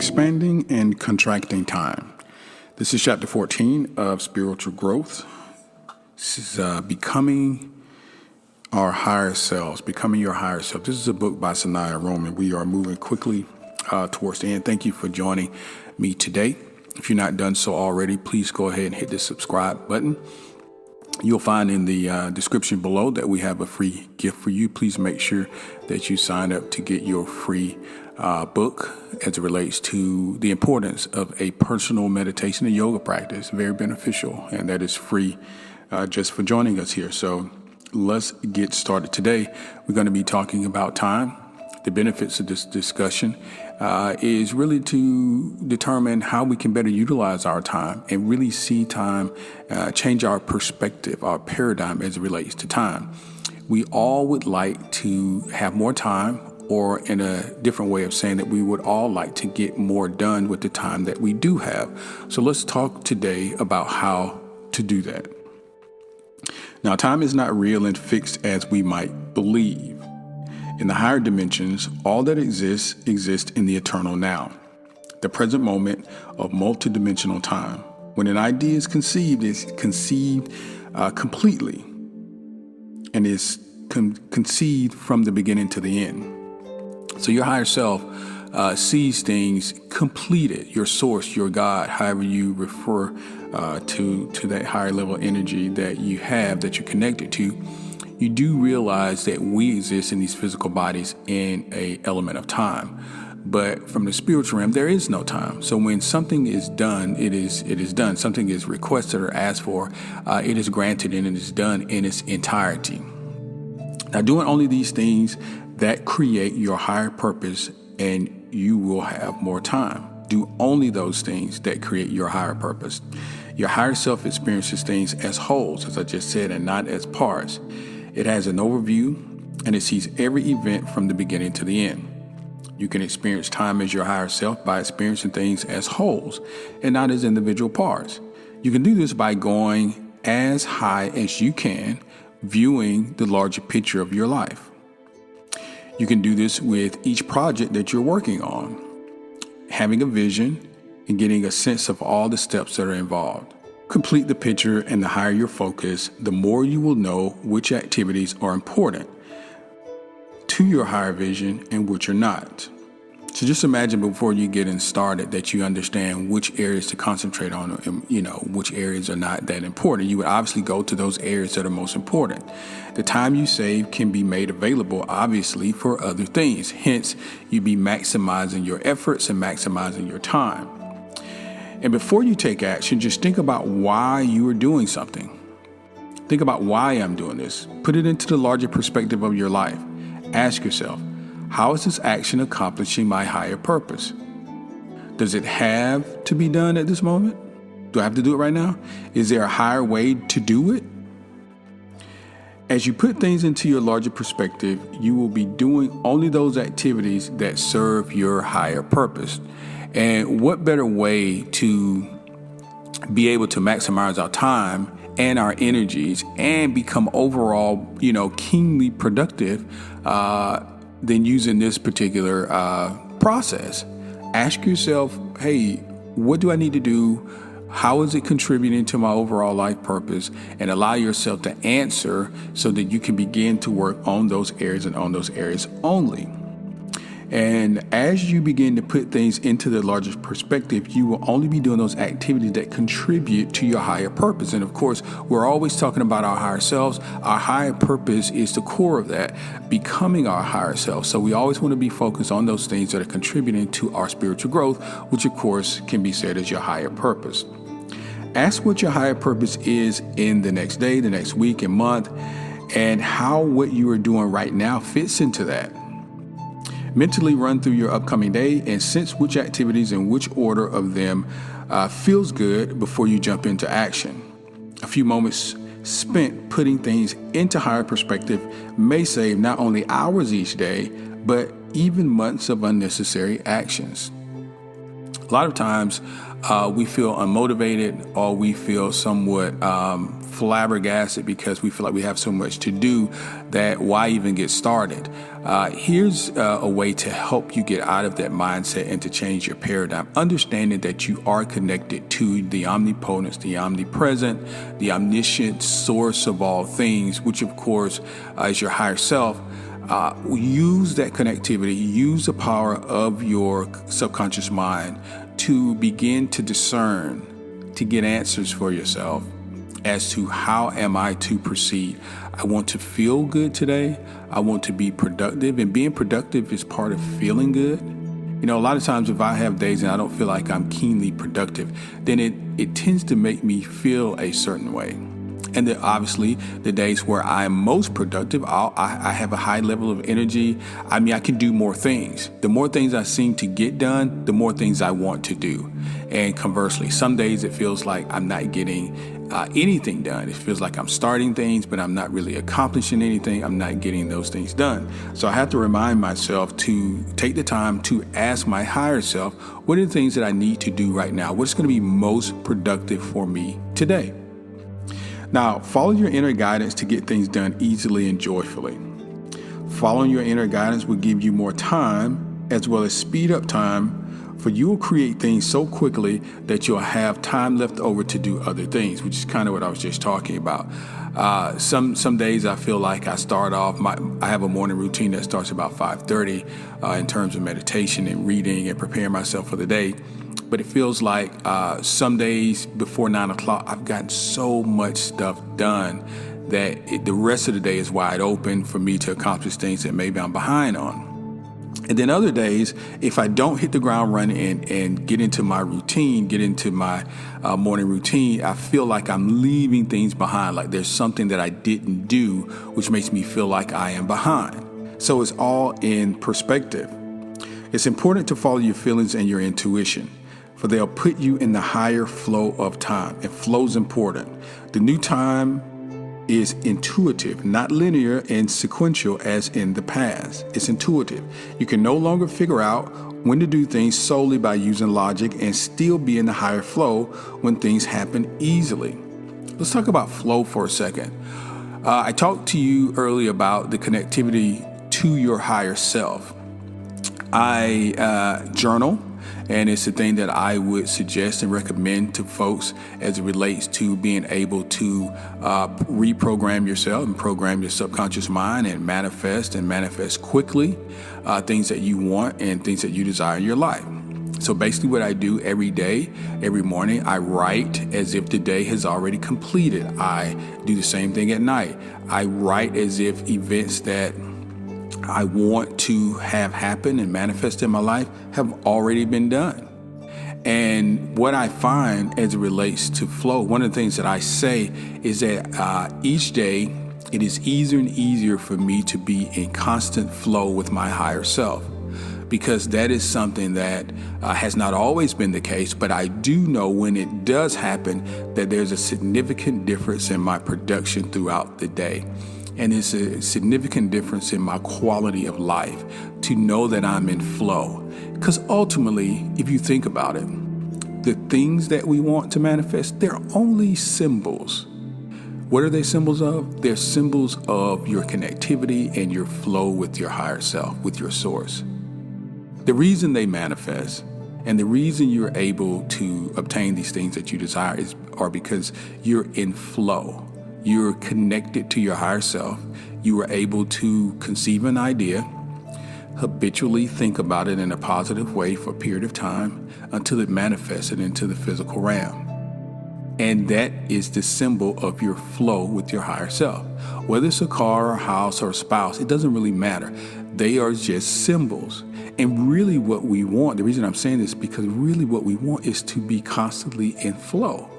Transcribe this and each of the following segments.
Expanding and contracting time. This is chapter 14 of Spiritual Growth. This is becoming our higher selves, becoming your higher self. This is a book by Sanaya Roman. We are moving quickly towards the end. Thank you for joining me today. If you're not done so already, please go ahead and hit the subscribe button. You'll find in the description below that we have a free gift for you. Please make sure that you sign up to get your free book as it relates to the importance of a personal meditation and yoga practice. Very beneficial, and that is free just for joining us here. So let's get started. Today, we're going to be talking about time. The benefits of this discussion is really to determine how we can better utilize our time and really see time, change our perspective, our paradigm as it relates to time. We all would like to have more time, or in a different way of saying that we would all like to get more done with the time that we do have. So let's talk today about how to do that. Now, time is not real and fixed as we might believe. In the higher dimensions, all that exists in the eternal now, the present moment of multidimensional time. When an idea is conceived, it's conceived completely and is conceived from the beginning to the end. So your higher self sees things completed, your source, your God, however you refer to that higher level energy that you have, that you're connected to. You do realize that we exist in these physical bodies in an element of time. But from the spiritual realm, there is no time. So when something is done, it is done. Something is requested or asked for, it is granted and it is done in its entirety. Now, doing only these things that create your higher purpose, and you will have more time. Do only those things that create your higher purpose. Your higher self experiences things as wholes, as I just said, and not as parts. It has an overview, and it sees every event from the beginning to the end. You can experience time as your higher self by experiencing things as wholes and not as individual parts. You can do this by going as high as you can, viewing the larger picture of your life. You can do this with each project that you're working on, having a vision and getting a sense of all the steps that are involved. Complete the picture, and the higher your focus, the more you will know which activities are important to your higher vision and which are not. So just imagine before you get started that you understand which areas to concentrate on and, which areas are not that important. You would obviously go to those areas that are most important. The time you save can be made available, obviously, for other things. Hence, you'd be maximizing your efforts and maximizing your time. And before you take action, just think about why you are doing something. Think about why I'm doing this. Put it into the larger perspective of your life. Ask yourself, how is this action accomplishing my higher purpose? Does it have to be done at this moment? Do I have to do it right now? Is there a higher way to do it? As you put things into your larger perspective, you will be doing only those activities that serve your higher purpose. And what better way to be able to maximize our time and our energies and become overall, keenly productive than using this particular process? Ask yourself, hey, what do I need to do? How is it contributing to my overall life purpose? And allow yourself to answer so that you can begin to work on those areas and on those areas only. And as you begin to put things into the larger perspective, you will only be doing those activities that contribute to your higher purpose. And of course, we're always talking about our higher selves. Our higher purpose is the core of that, becoming our higher self. So we always want to be focused on those things that are contributing to our spiritual growth, which of course can be said as your higher purpose. Ask what your higher purpose is in the next day, the next week and month, and how what you are doing right now fits into that. Mentally run through your upcoming day and sense which activities and which order of them feels good before you jump into action. A few moments spent putting things into higher perspective may save not only hours each day, but even months of unnecessary actions. A lot of times we feel unmotivated, or we feel somewhat flabbergasted because we feel like we have so much to do that why even get started? Here's a way to help you get out of that mindset and to change your paradigm. Understanding that you are connected to the omnipotence, the omnipresent, the omniscient source of all things, which of course is your higher self. Use that connectivity, use the power of your subconscious mind to begin to discern, to get answers for yourself as to how am I to proceed. I want to feel good today. I want to be productive, and being productive is part of feeling good. You know, a lot of times if I have days and I don't feel like I'm keenly productive, then it tends to make me feel a certain way. And then obviously the days where I'm most productive, I have a high level of energy. I mean, I can do more things. The more things I seem to get done, the more things I want to do. And conversely, some days it feels like I'm not getting anything done. It feels like I'm starting things, but I'm not really accomplishing anything. I'm not getting those things done. So I have to remind myself to take the time to ask my higher self, what are the things that I need to do right now? What's going to be most productive for me today? Now, follow your inner guidance to get things done easily and joyfully. Following your inner guidance will give you more time, as well as speed up time, for you will create things so quickly that you'll have time left over to do other things, which is kind of what I was just talking about. Some days I feel like I start off, I have a morning routine that starts about 5:30 in terms of meditation and reading and preparing myself for the day. But it feels like some days before 9 o'clock, I've gotten so much stuff done that the rest of the day is wide open for me to accomplish things that maybe I'm behind on. And then other days, if I don't hit the ground running and get into my routine, get into my morning routine, I feel like I'm leaving things behind, like there's something that I didn't do, which makes me feel like I am behind. So it's all in perspective. It's important to follow your feelings and your intuition, for they'll put you in the higher flow of time. And flow's important. The new time is intuitive, not linear and sequential as in the past. It's intuitive. You can no longer figure out when to do things solely by using logic and still be in the higher flow when things happen easily. Let's talk about flow for a second. I talked to you earlier about the connectivity to your higher self. I journal, and it's a thing that I would suggest and recommend to folks as it relates to being able to reprogram yourself and program your subconscious mind and manifest quickly things that you want and things that you desire in your life. So basically what I do every day, every morning, I write as if the day has already completed. I do the same thing at night. I write as if events that I want to have happen and manifest in my life have already been done. And what I find as it relates to flow, one of the things that I say is that each day it is easier and easier for me to be in constant flow with my higher self, because that is something that has not always been the case, but I do know when it does happen that there's a significant difference in my production throughout the day. And it's a significant difference in my quality of life to know that I'm in flow. Because ultimately, if you think about it, the things that we want to manifest, they're only symbols. What are they symbols of? They're symbols of your connectivity and your flow with your higher self, with your source. The reason they manifest and the reason you're able to obtain these things that you desire are because you're in flow. You're connected to your higher self. You are able to conceive an idea, habitually think about it in a positive way for a period of time until it manifests into the physical realm. And that is the symbol of your flow with your higher self. Whether it's a car or a house or a spouse, it doesn't really matter. They are just symbols. And really what we want, the reason I'm saying this is because really what we want is to be constantly in flow.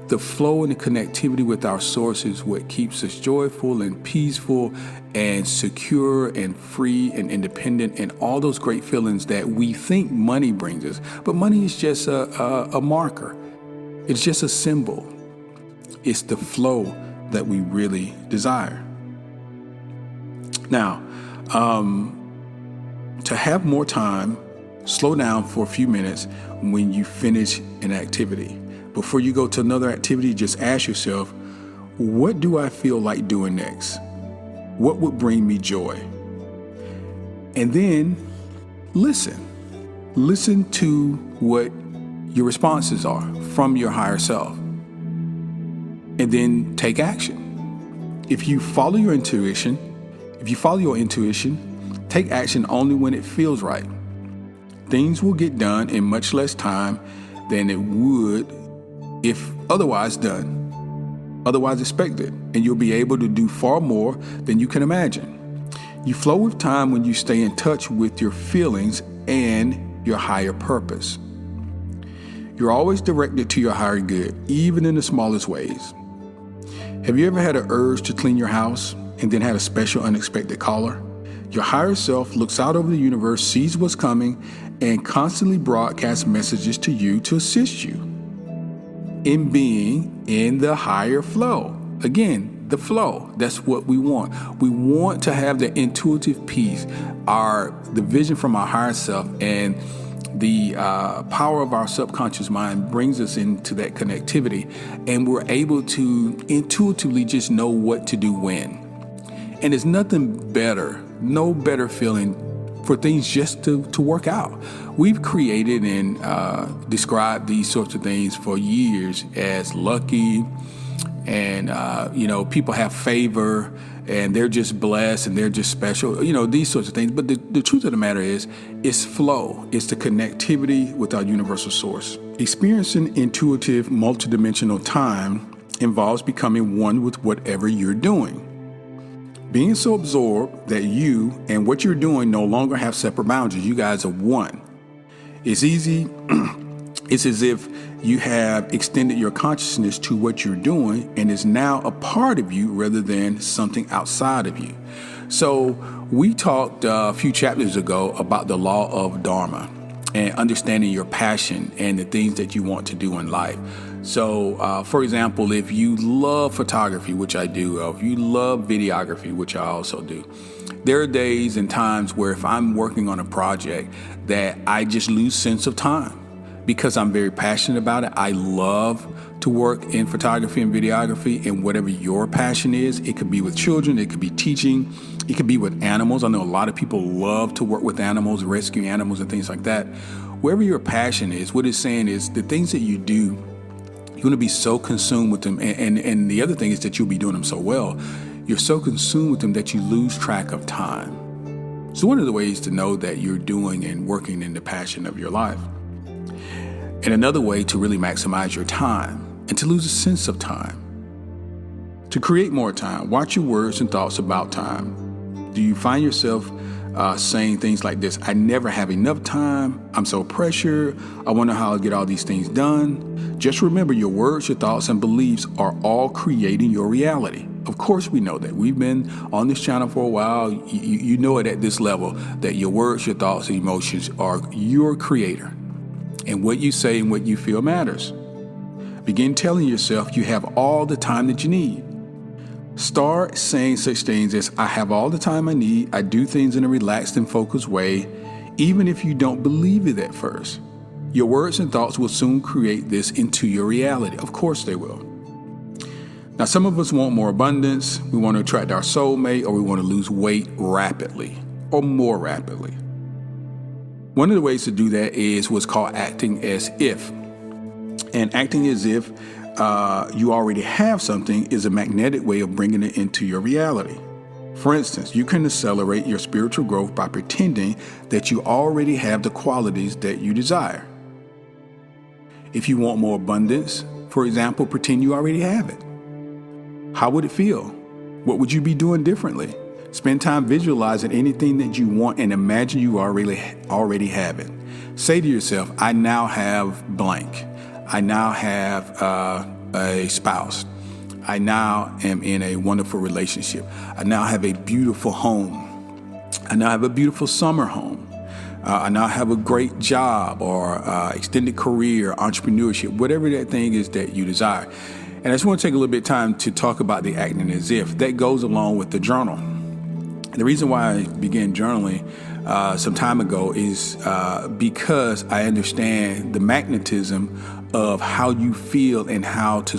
The flow and the connectivity with our source is what keeps us joyful and peaceful and secure and free and independent and all those great feelings that we think money brings us. But money is just a marker. It's just a symbol. It's the flow that we really desire. Now, to have more time Slow down for a few minutes when you finish an activity. Before you go to another activity, just ask yourself, what do I feel like doing next? What would bring me joy? And then listen. Listen to what your responses are from your higher self. And then take action. If you follow your intuition, take action only when it feels right. Things will get done in much less time than it would if otherwise expected, and you'll be able to do far more than you can imagine. You flow with time when you stay in touch with your feelings and your higher purpose. You're always directed to your higher good, even in the smallest ways. Have you ever had an urge to clean your house and then had a special unexpected caller? Your higher self looks out over the universe, sees what's coming, and constantly broadcasts messages to you to assist you in being in the higher flow. Again, the flow, that's what we want. We want to have the intuitive peace, the vision from our higher self, and the power of our subconscious mind brings us into that connectivity, and we're able to intuitively just know what to do when. And there's nothing better, no better feeling for things just to work out. We've created and described these sorts of things for years as lucky, and people have favor, and they're just blessed, and they're just special, these sorts of things. But the truth of the matter is, it's flow. It's the connectivity with our universal source. Experiencing intuitive, multidimensional time involves becoming one with whatever you're doing. Being so absorbed that you and what you're doing no longer have separate boundaries. You guys are one. It's easy. It's as if you have extended your consciousness to what you're doing and is now a part of you rather than something outside of you. So we talked a few chapters ago about the law of Dharma and understanding your passion and the things that you want to do in life. So, for example, if you love photography, which I do, or if you love videography, which I also do, there are days and times where if I'm working on a project that I just lose sense of time because I'm very passionate about it. I love to work in photography and videography, and whatever your passion is, it could be with children, it could be teaching, it could be with animals. I know a lot of people love to work with animals, rescue animals and things like that. Wherever your passion is, what it's saying is the things that you do, you're going to be so consumed with them. And the other thing is that you'll be doing them so well. You're so consumed with them that you lose track of time. So one of the ways to know that you're doing and working in the passion of your life. And another way to really maximize your time and to lose a sense of time. To create more time, watch your words and thoughts about time. Do you find yourself saying things like this? I never have enough time. I'm so pressured. I wonder how I'll get all these things done. Just remember, your words, your thoughts, and beliefs are all creating your reality. Of course, we know that. We've been on this channel for a while. You know it at this level, that your words, your thoughts, and emotions are your creator. And what you say and what you feel matters. Begin telling yourself you have all the time that you need. Start saying such things as, I have all the time I need. I do things in a relaxed and focused way, even if you don't believe it at first. Your words and thoughts will soon create this into your reality. Of course they will. Now, some of us want more abundance. We want to attract our soulmate, or we want to lose weight rapidly or more rapidly. One of the ways to do that is what's called acting as if. And acting as if you already have something is a magnetic way of bringing it into your reality. For instance, you can accelerate your spiritual growth by pretending that you already have the qualities that you desire. If you want more abundance, for example, pretend you already have it. How would it feel? What would you be doing differently? Spend time visualizing anything that you want and imagine you already have it. Say to yourself, I now have blank. I now have a spouse. I now am in a wonderful relationship. I now have a beautiful home. I now have a beautiful summer home. I now have a great job or extended career, entrepreneurship, whatever that thing is that you desire. And I just want to take a little bit of time to talk about the acting as if. That goes along with the journal. And the reason why I began journaling some time ago is because I understand the magnetism of how you feel and how to,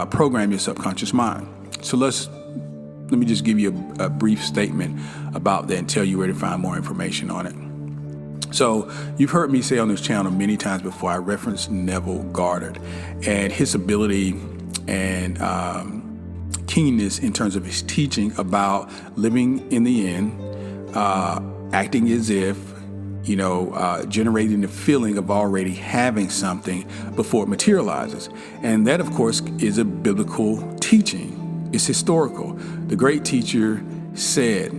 program your subconscious mind. So let me just give you a brief statement about that and tell you where to find more information on it. So you've heard me say on this channel many times before, I referenced Neville Goddard and his ability and keenness in terms of his teaching about living in the end, acting as if, generating the feeling of already having something before it materializes. And that, of course, is a biblical teaching. It's historical. The great teacher said,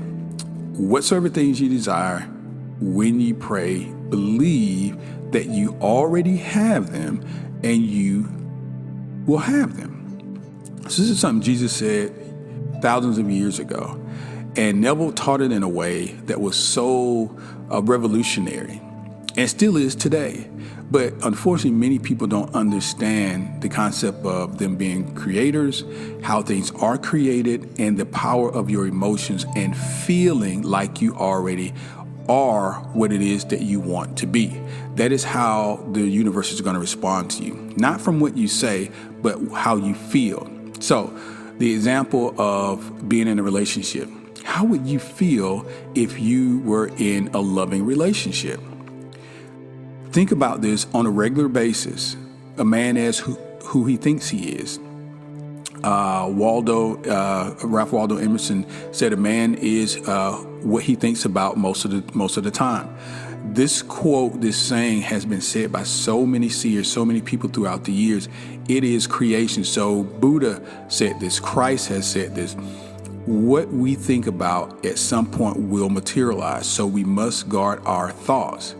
whatsoever things you desire, when you pray, believe that you already have them and you will have them. So this is something Jesus said thousands of years ago. And Neville taught it in a way that was so revolutionary and still is today. But unfortunately, many people don't understand the concept of them being creators, how things are created, and the power of your emotions and feeling like you already are what it is that you want to be. That is how the universe is going to respond to you. Not from what you say, but how you feel. So the example of being in a relationship. How would you feel if you were in a loving relationship? Think about this on a regular basis. A man is who he thinks he is. Ralph Waldo Emerson said a man is what he thinks about most of the time. This quote, this saying has been said by so many seers, so many people throughout the years. It is creation. So Buddha said this, Christ has said this. What we think about at some point will materialize. So we must guard our thoughts.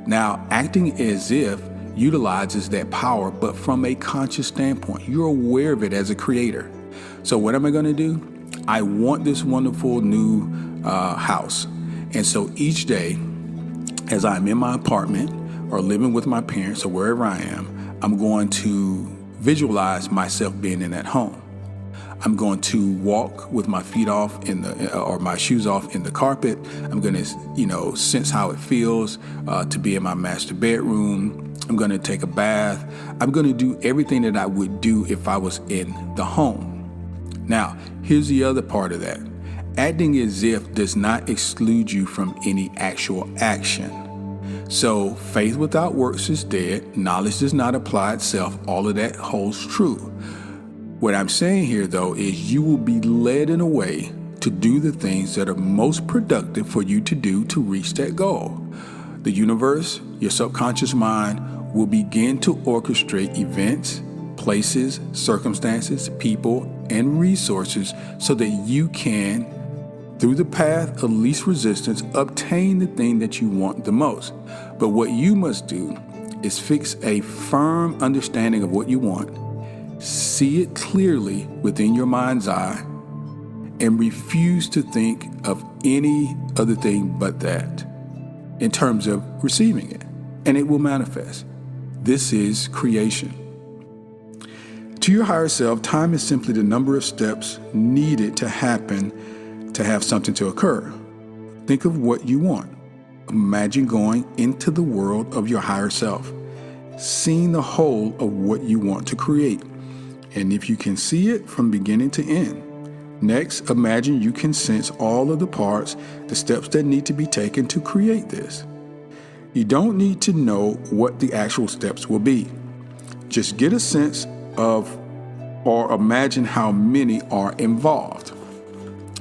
Now, acting as if utilizes that power, but from a conscious standpoint. You're aware of it as a creator. So what am I going to do? I want this wonderful new house. And so each day, as I'm in my apartment or living with my parents or wherever I am, I'm going to visualize myself being in that home. I'm going to walk with my feet off or my shoes off in the carpet. I'm going to, sense how it feels to be in my master bedroom. I'm going to take a bath. I'm going to do everything that I would do if I was in the home. Now, here's the other part of that. Acting as if does not exclude you from any actual action. So faith without works is dead. Knowledge does not apply itself. All of that holds true. What I'm saying here, though, is you will be led in a way to do the things that are most productive for you to do to reach that goal. The universe, your subconscious mind, will begin to orchestrate events, places, circumstances, people, and resources so that you can, through the path of least resistance, obtain the thing that you want the most. But what you must do is fix a firm understanding of what you want, see it clearly within your mind's eye, and refuse to think of any other thing but that in terms of receiving it, and it will manifest. This is creation. To your higher self, time is simply the number of steps needed to happen to have something to occur. Think of what you want. Imagine going into the world of your higher self, seeing the whole of what you want to create. And if you can see it from beginning to end. Next, imagine you can sense all of the parts, the steps that need to be taken to create this. You don't need to know what the actual steps will be. Just get a sense of or imagine how many are involved.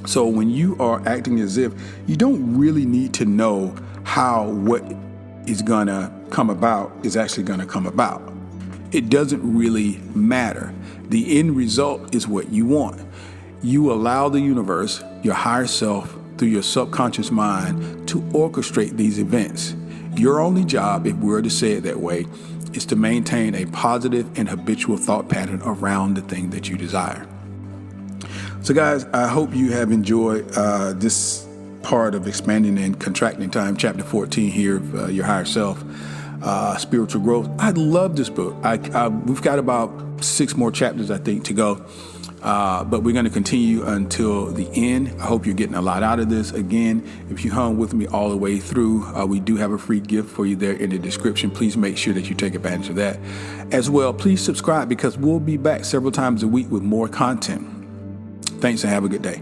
So when you are acting as if, you don't really need to know how what is going to come about is actually going to come about. It doesn't really matter. The end result is what you want. You allow the universe, your higher self, through your subconscious mind, to orchestrate these events. Your only job, if we were to say it that way, is to maintain a positive and habitual thought pattern around the thing that you desire. So guys, I hope you have enjoyed this part of Expanding and Contracting Time, chapter 14 here of Your Higher Self, Spiritual Growth. I love this book. We've got about 6 more chapters, I think, to go. But we're going to continue until the end. I hope you're getting a lot out of this. Again, if you hung with me all the way through, we do have a free gift for you there in the description. Please make sure that you take advantage of that. As well, please subscribe because we'll be back several times a week with more content. Thanks and have a good day.